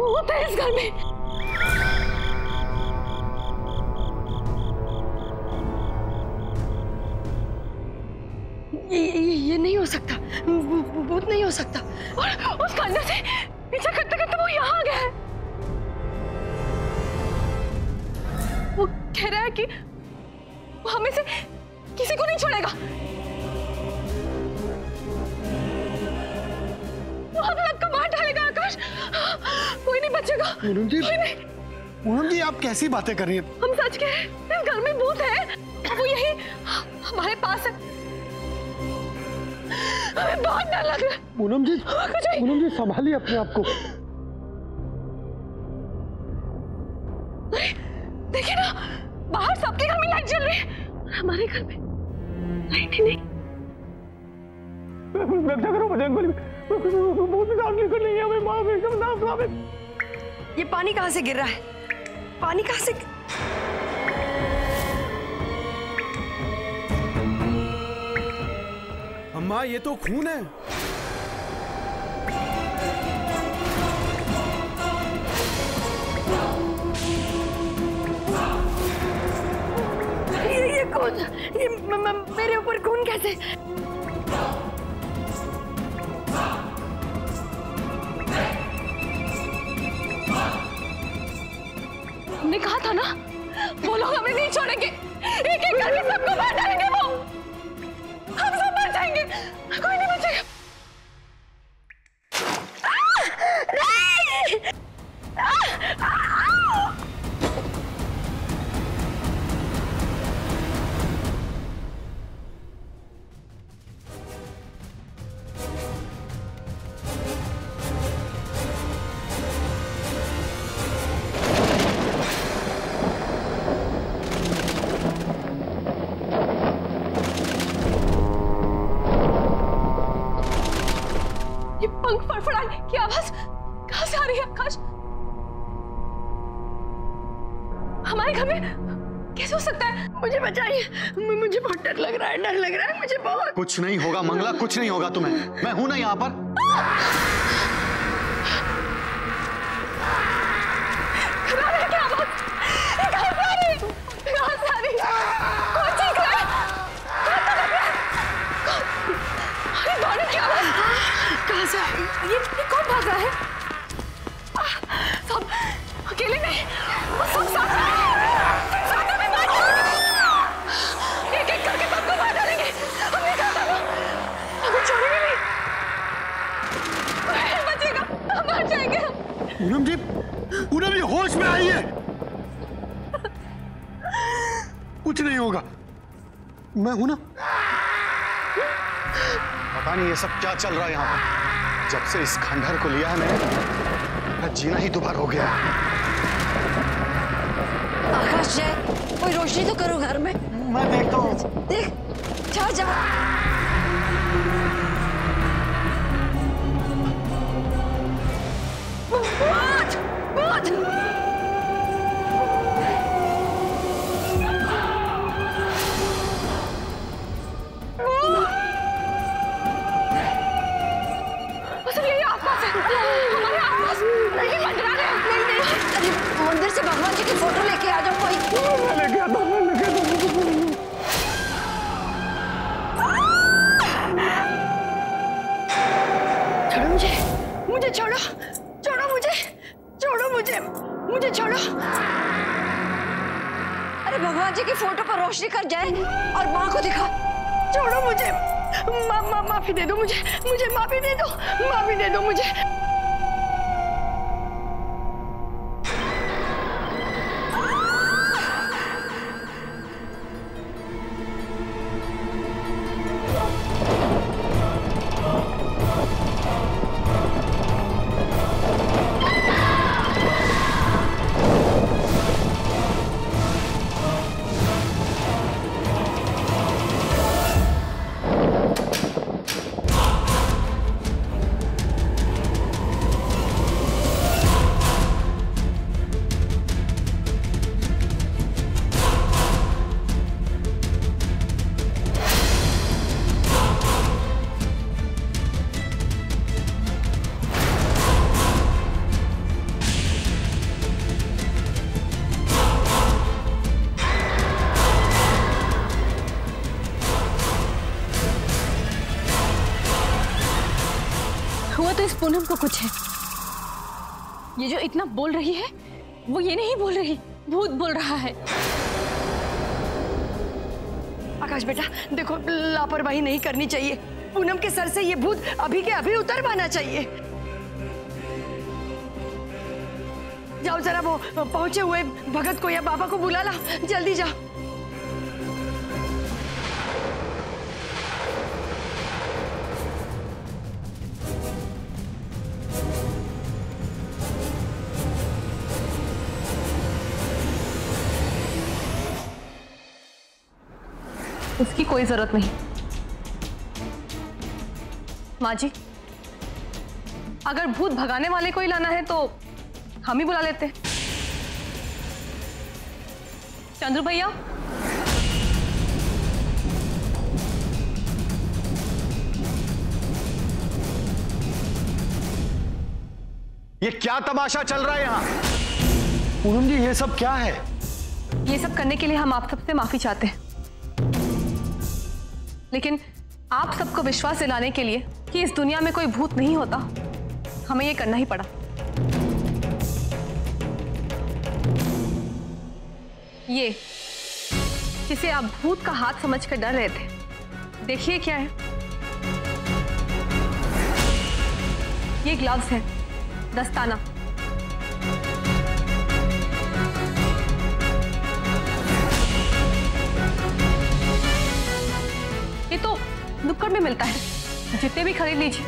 भूत है इस घर में। ये नहीं हो सकता, भूत नहीं हो सकता। और उस खंडर से पीछा करते करते वो यहाँ आ गया है। वो कह रहा है कि वो हमें से किसी को नहीं छोड़ेगा। वो हमें आपका मार डालेगा आकाश, कोई नहीं बचेगा। पूनम जी, कोई नहीं। पूनम जी आप कैसी बातें कर रही हैं? हम सच कह रहे हैं, इस घर में भूत है, वो यही हमारे पास है। हमें बहुत डर लग रहा है। पूनम जी संभालिए अपने आप को। देखिए ना, बाहर सबके घर में लाइट जल रही है, हमारे घर में लाइट ही नहीं। ये पानी कहाँ से गिर रहा है? पानी कहाँ से? अम्मा ये तो खून है। ये कौन? ये मेरे ऊपर खून कैसे? हमने कहा था ना, वो लोग हमें नहीं छोड़ेंगे, एक एक करके सबको मार डालेंगे। वो हम सब मर जाएंगे, कोई नहीं बचेगा। पंख फड़फड़ाने की आवाज कहां से आ रही है आकाश? हमारे घर में कैसे हो सकता है? मुझे बचाइए, मुझे बहुत डर लग रहा है, डर लग रहा है मुझे बहुत। कुछ नहीं होगा मंगला, कुछ नहीं होगा तुम्हें, मैं हूं ना यहाँ पर। ये कौन भाग रहा है? सब अकेले नहीं, वो सब साथ में मार डालेंगे। एक एक करके सबको मार डालेंगे। हमने कहा था ना, हमें छोड़ेंगे नहीं, बचेगा, हम मर जाएंगे। पूनम जी होश में आइए। कुछ नहीं होगा, मैं हूं ना। पता नहीं ये सब क्या चल रहा है यहाँ पर। जब से इस खंडहर को लिया है मैंने, जीना ही दुबार हो गया। आकाश जय, कोई रोशनी तो करो घर में। मैं देखता हूँ। देख, जा जा। भूत, भूत। मंदिर से भगवान जी की फोटो लेके आ जाओ कोई। मैं लेके आता हूँ। छोड़ो मुझे छोड़ो, मुझे छोड़ो। अरे भगवान जी की फोटो पर रोशनी कर जाए और माँ को दिखा। छोड़ो मुझे, माफी दे दो मुझे माफी दे दो मुझे। हुआ तो इस पूनम को कुछ है। ये जो इतना बोल रही है वो ये नहीं बोल रही, भूत बोल रहा है। आकाश बेटा देखो, लापरवाही नहीं करनी चाहिए। पूनम के सर से ये भूत अभी के अभी उतर पाना चाहिए। जाओ जरा वो पहुंचे हुए भगत को या बाबा को बुला ला, जल्दी जाओ। उसकी कोई जरूरत नहीं। माँ जी, अगर भूत भगाने वाले को ही लाना है तो हम ही बुला लेते। चंद्रू भैया, ये क्या तमाशा चल रहा है यहाँ? पूनम जी, ये सब क्या है? ये सब करने के लिए हम आप सबसे माफी चाहते हैं, लेकिन आप सबको विश्वास दिलाने के लिए कि इस दुनिया में कोई भूत नहीं होता, हमें ये करना ही पड़ा। ये जिसे आप भूत का हाथ समझकर डर रहे थे, देखिए क्या है। ये ग्लव्स है, दस्ताना। ये तो नुक्कड़ में मिलता है, जितने भी खरीद लीजिए।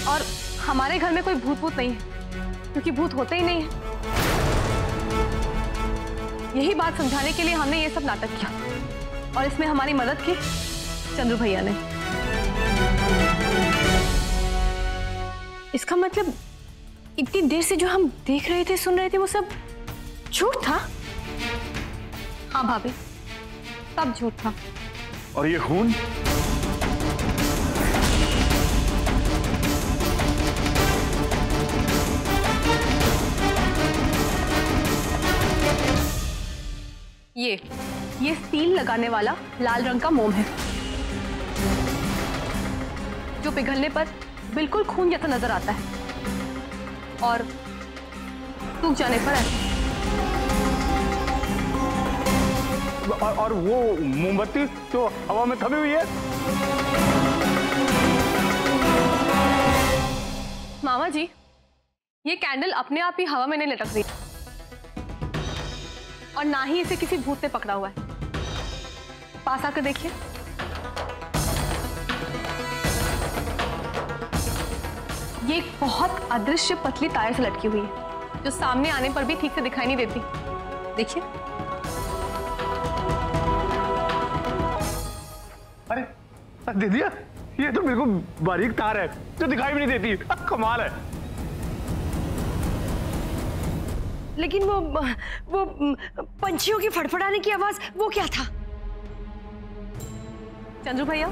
और हमारे घर में कोई भूत नहीं है, क्योंकि भूत होते ही नहीं है। यही बात समझाने के लिए हमने ये सब नाटक किया, और इसमें हमारी मदद की चंद्रू भैया ने। इसका मतलब इतनी देर से जो हम देख रहे थे, सुन रहे थे, वो सब झूठ था। हाँ भाभी, सब झूठ था। और ये खून? ये सील लगाने वाला लाल रंग का मोम है, जो पिघलने पर बिल्कुल खून जैसा नजर आता है और सूख जाने पर ऐसा। और वो मोमबत्ती तो हवा में थमी हुई है। मामा जी, ये कैंडल अपने आप ही हवा में नहीं लटक रही, और ना ही इसे किसी भूत ने पकड़ा हुआ है। पास आकर देखिए। ये एक बहुत अदृश्य पतली तार से लटकी हुई है, जो सामने आने पर भी ठीक से दिखाई नहीं देती। देखिए। अरे दे दिया, ये तो बिल्कुल बारीक तार है जो दिखाई भी नहीं देती। कमाल है। लेकिन वो पंछियों की फड़फड़ाने की आवाज, वो क्या था? चंद्रू भैया,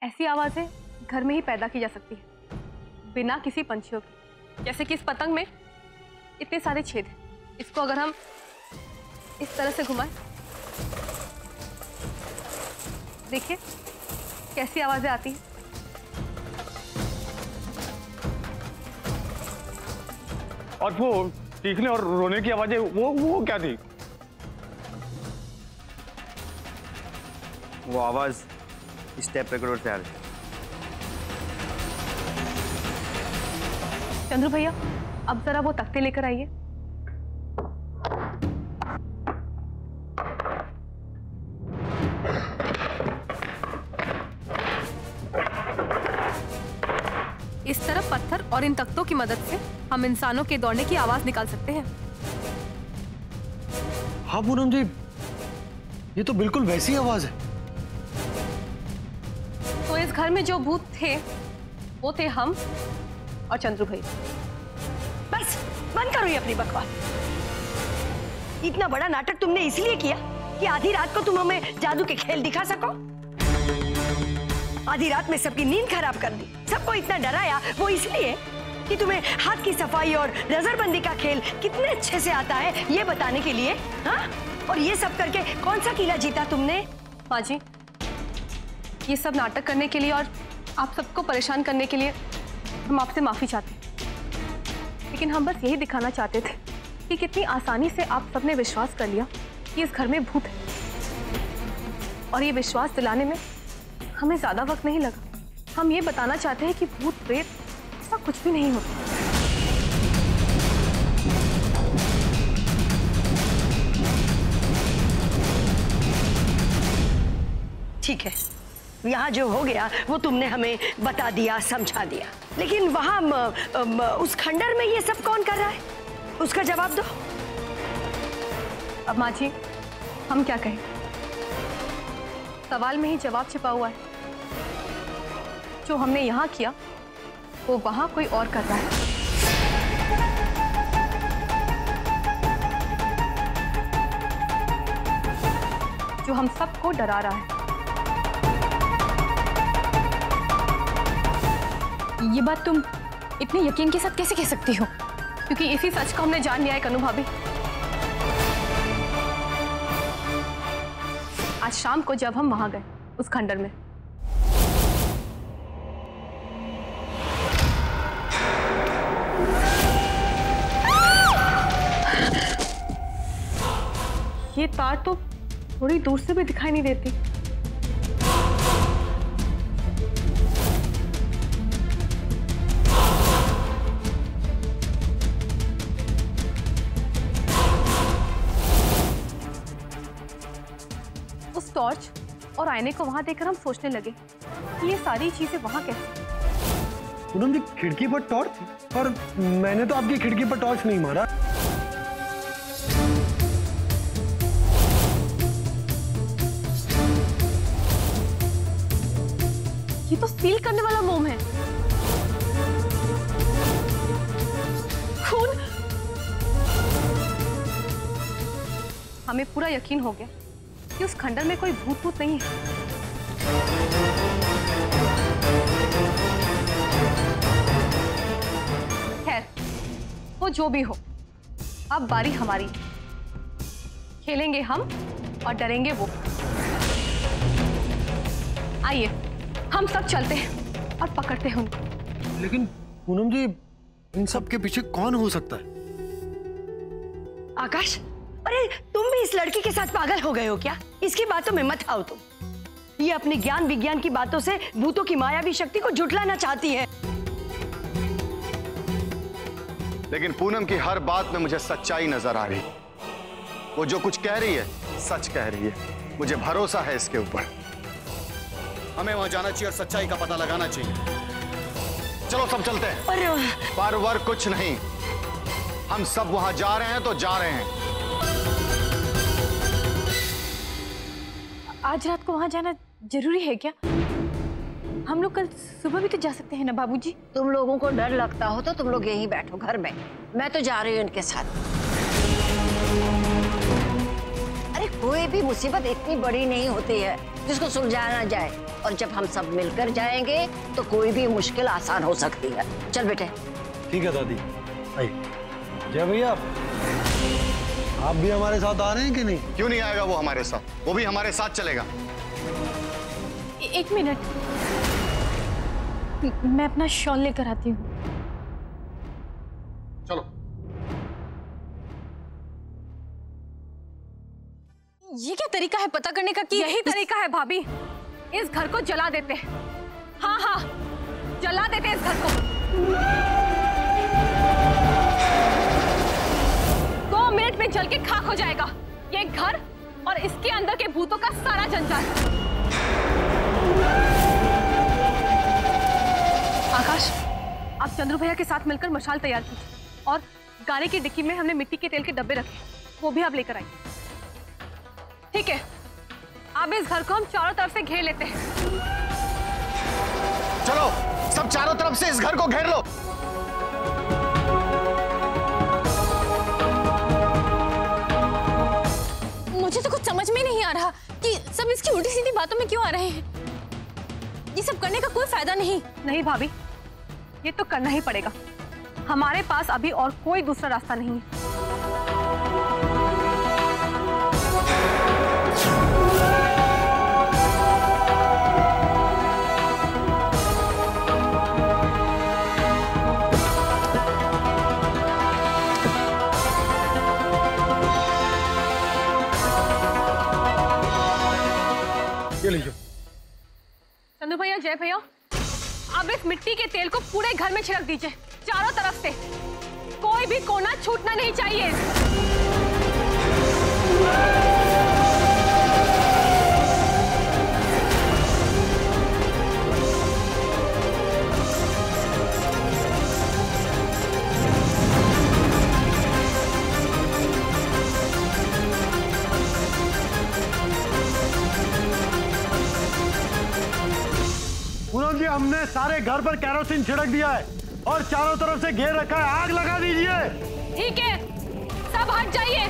ऐसी आवाजें घर में ही पैदा की जा सकती है, बिना किसी पंछियों के। जैसे कि इस पतंग में इतने सारे छेद हैं, इसको अगर हम इस तरह से घुमाएं, देखिए कैसी आवाजें आती हैं। और वो चीखने और रोने की आवाजें, वो क्या थी? वो आवाज इस टेप रिकॉर्डर से आ रही है। चंद्रू भैया, अब जरा वो तख्ते लेकर आइए। इस तरफ पत्थर और इन तख्तों की मदद से हम इंसानों के दौड़ने की आवाज निकाल सकते हैं। हाँ पूनम जी, ये तो बिल्कुल वैसी आवाज है। तो इस घर में जो भूत थे वो थे हम और चंद्रू भैया। बस बंद करो ये अपनी बकवास। इतना बड़ा नाटक तुमने इसलिए किया कि आधी रात को तुम हमें जादू के खेल दिखा सको। आधी रात में सबकी नींद खराब कर दी, सबको इतना डराया वो इसलिए कि तुम्हें हाथ की सफाई और नजरबंदी का खेल कितने अच्छे से आता है ये बताने के लिए। हाँ, और ये सब करके कौन सा किला जीता तुमने? माँ जी, ये सब नाटक करने के लिए और आप सबको परेशान करने के लिए हम आपसे माफी चाहते हैं, लेकिन हम बस यही दिखाना चाहते थे कि कितनी आसानी से आप सबने विश्वास कर लिया कि इस घर में भूत है, और ये विश्वास दिलाने में हमें ज्यादा वक्त नहीं लगा। हम ये बताना चाहते हैं कि भूत प्रेत ऐसा कुछ भी नहीं होता। ठीक है, यहाँ जो हो गया वो तुमने हमें बता दिया, समझा दिया, लेकिन वहाँ उस खंडर में ये सब कौन कर रहा है, उसका जवाब दो। अब माँ जी, हम क्या कहें? सवाल में ही जवाब छिपा हुआ है। जो हमने यहाँ किया वो वहाँ कोई और कर रहा है। जो हम सबको डरा रहा है। ये बात तुम इतने यकीन के साथ कैसे कह सकती हो? क्योंकि इसी सच को हमने जान लिया है कनु भाभी। आज शाम को जब हम वहां गए उस खंडर में, ये तार तो थोड़ी दूर से भी दिखाई नहीं देती। उस टॉर्च और आईने को वहां देखकर हम सोचने लगे कि ये सारी चीजें वहां कैसे। पूनम जी, खिड़की पर टॉर्च, और मैंने तो आपकी खिड़की पर टॉर्च नहीं मारा। ये तो सील करने वाला मोम है। खून। हमें पूरा यकीन हो गया कि उस खंडर में कोई भूत नहीं है। खैर, वो जो भी हो, अब बारी हमारी। खेलेंगे हम और डरेंगे वो। आइए, हम सब चलते हैं और पकड़ते हैं उनको। लेकिन पूनम जी, इन सब के पीछे कौन हो सकता है? आकाश, अरे तुम भी इस लड़की के साथ पागल हो गए हो क्या? इसकी बातों में मत आओ तुम। ये अपनी ज्ञान विज्ञान की बातों से भूतों की मायावी शक्ति को झुठलाना चाहती है। लेकिन पूनम की हर बात में मुझे सच्चाई नजर आ रही। वो जो कुछ कह रही है सच कह रही है। मुझे भरोसा है इसके ऊपर। हमें वहां जाना चाहिए और सच्चाई का पता लगाना चाहिए। चलो सब चलते हैं। पर वर कुछ नहीं, हम सब वहां जा रहे हैं तो जा रहे हैं। आज रात को वहां जाना जरूरी है क्या? हम लोग कल सुबह भी तो जा सकते हैं ना बाबूजी। तुम लोगों को डर लगता हो तो तुम लोग यहीं बैठो घर में, मैं तो जा रही हूँ इनके साथ। अरे कोई भी मुसीबत इतनी बड़ी नहीं होती है जिसको सुलझाया ना जाए, और जब हम सब मिलकर जाएंगे तो कोई भी मुश्किल आसान हो सकती है। चल बेटे। ठीक है दादी। आइए। जय भैया, आप भी हमारे साथ आ रहे हैं कि नहीं? क्यों नहीं आएगा वो हमारे साथ? वो भी हमारे साथ चलेगा। एक मिनट, मैं अपना शॉल लेकर आती हूँ। चलो। ये क्या तरीका है पता करने का? कि यही तरीका है भाभी, इस घर को जला देते हैं। हाँ हाँ, जला देते हैं इस घर को। 2 मिनट में जल के खाक हो जाएगा ये घर और इसके अंदर के भूतों का सारा जंजाल। आकाश, आप चंद्रू भैया के साथ मिलकर मशाल तैयार कीजिए, और गाड़ी की डिक्की में हमने मिट्टी के तेल के डब्बे रखे, वो भी आप लेकर आइए। ठीक है, अब इस घर को हम चारों तरफ से घेर लेते हैं। चलो सब चारों तरफ से इस घर को घेर लो। मुझे तो कुछ समझ में नहीं आ रहा कि सब इसकी उल्टी सीधी बातों में क्यों आ रहे हैं। ये सब करने का कोई फायदा नहीं। नहीं भाभी, ये तो करना ही पड़ेगा। हमारे पास अभी और कोई दूसरा रास्ता नहीं है। ये लीजिए। चंदू भैया, जय भैया, अब इस मिट्टी के तेल को पूरे घर में छिड़क दीजिए, चारों तरफ से। कोई भी कोना छूटना नहीं चाहिए। पूनम जी, हमने सारे घर पर केरोसिन छिड़क दिया है और चारों तरफ से घेर रखा है। आग लगा दीजिए। ठीक है, सब हट जाइए।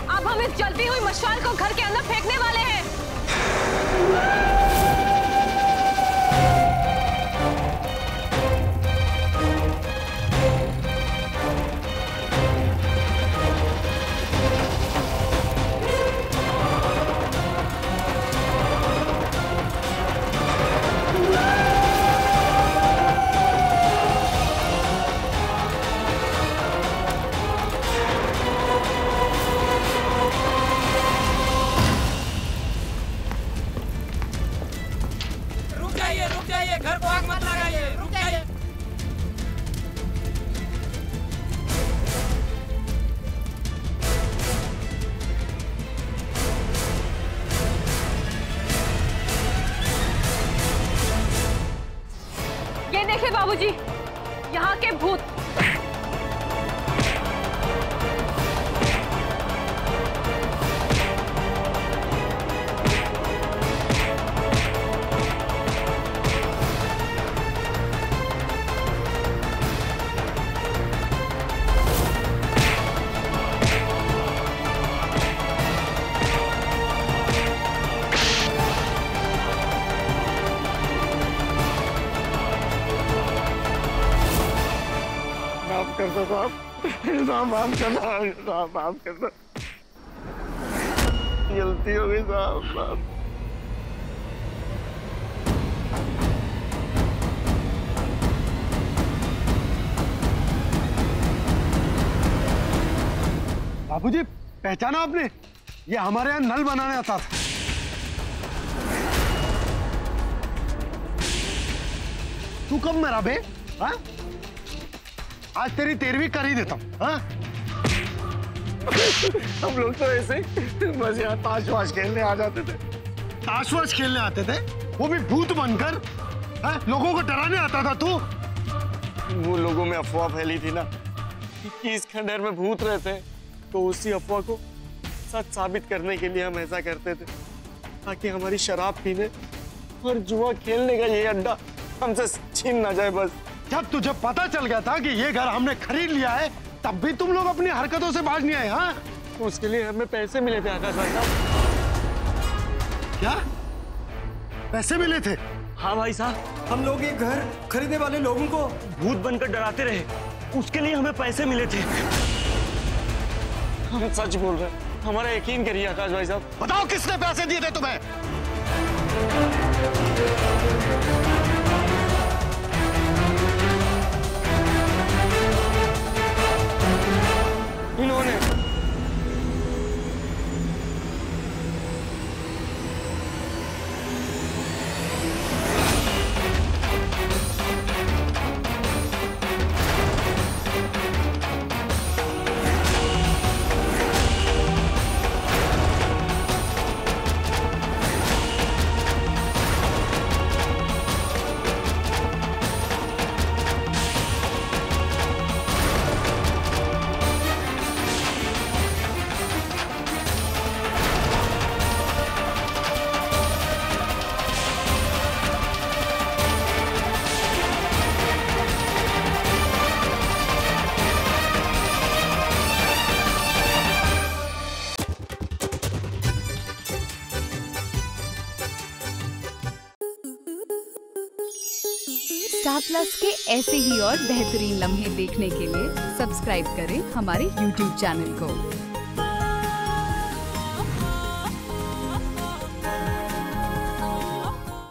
अब हम इस जलती हुई मशाल को घर के अंदर फेंकने वाले हैं। रुक जाइए, घर को आग मत लगाइए, रुक जाइए। ये देखिए बाबूजी, यहाँ के भूत। माफ कर दो साहब, साहब माफ करना, साहब माफ करना, गलती हो गई साहब। बाबूजी, पहचाना आपने? ये हमारे यहाँ नल बनाने आता था। तू कब मरा बे? हाँ? आज तेरी 13वीं कर ही देता हूँ। हाँ? हम लोग तो ऐसे बस यहाँ ताश वाश खेलने आ जाते थे। ताश वाश खेलने आते थे, वो भी भूत बनकर। हाँ? लोगों को डराने आता था तू। वो लोगों में अफवाह फैली थी ना कि इस खंडहर में भूत रहते हैं, तो उसी अफवाह को सच साबित करने के लिए हम ऐसा करते थे, ताकि हमारी शराब पीने और जुआ खेलने का ये अड्डा हमसे छीन ना जाए। बस जब तुझे पता चल गया था कि ये घर हमने खरीद लिया है, तब भी तुम लोग अपनी हरकतों से बाज नहीं आए। हाँ? उसके लिए हमें पैसे मिले थे आकाश भाई साहब। क्या पैसे मिले थे? हाँ भाई साहब, हम लोग ये घर खरीदने वाले लोगों को भूत बनकर डराते रहे, उसके लिए हमें पैसे मिले थे। हम सच बोल रहे हैं, हमारा यकीन करिए आकाश भाई साहब। बताओ किसने पैसे दिए थे तुम्हें? इन्होंने। स्टार प्लस के ऐसे ही और बेहतरीन लम्हे देखने के लिए सब्सक्राइब करें हमारे YouTube चैनल को।